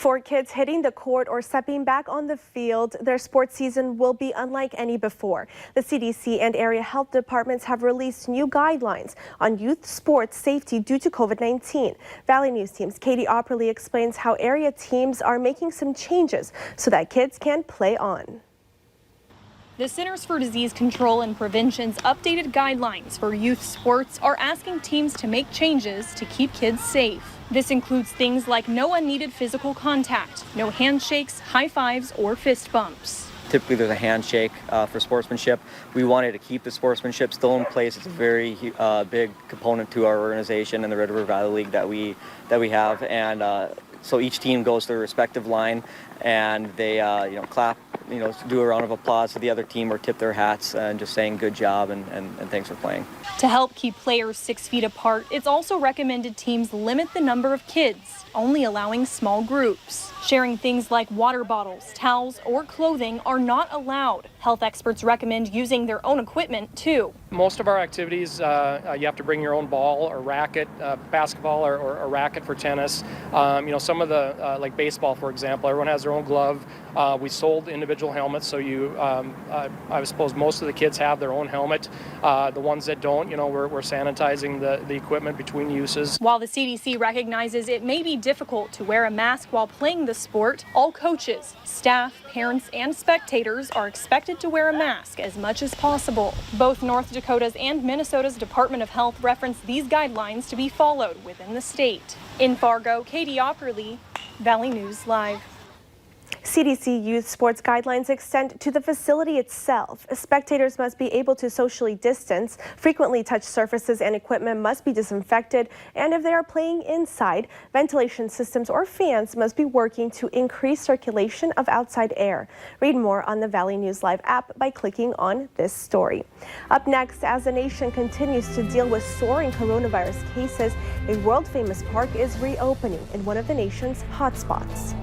For kids hitting the court or stepping back on the field, their sports season will be unlike any before. The CDC and area health departments have released new guidelines on youth sports safety due to COVID-19. Valley News Team's Katie Opperly explains how area teams are making some changes so that kids can play on. The Centers for Disease Control and Prevention's updated guidelines for youth sports are asking teams to make changes to keep kids safe. This includes things like no unneeded physical contact, no handshakes, high fives, or fist bumps. Typically there's a handshake for sportsmanship. We wanted to keep the sportsmanship still in place. It's a very big component to our organization and the Red River Valley League that we have. And so each team goes to their respective line and they clap, do a round of applause to the other team or tip their hats and just saying good job and thanks for playing. To help keep players 6 feet apart, it's also recommended teams limit the number of kids, only allowing small groups. Sharing things like water bottles, towels, or clothing are not allowed. Health experts recommend using their own equipment, too. Most of our activities, you have to bring your own ball or racket, basketball or a racket for tennis. Some of the, like baseball, for example, everyone has their own glove. We sold individual helmets, so I suppose most of the kids have their own helmet. The ones that don't, we're sanitizing the equipment between uses. While the CDC recognizes it may be difficult to wear a mask while playing the sport, all coaches, staff, parents, and spectators are expected to wear a mask as much as possible. Both North Dakota's and Minnesota's Department of Health reference these guidelines to be followed within the state. In Fargo, Katie Opperly, Valley News Live. CDC youth sports guidelines extend to the facility itself. Spectators must be able to socially distance, frequently touch surfaces and equipment must be disinfected, and if they are playing inside, ventilation systems or fans must be working to increase circulation of outside air. Read more on the Valley News Live app by clicking on this story. Up next, as the nation continues to deal with soaring coronavirus cases, a world-famous park is reopening in one of the nation's hotspots.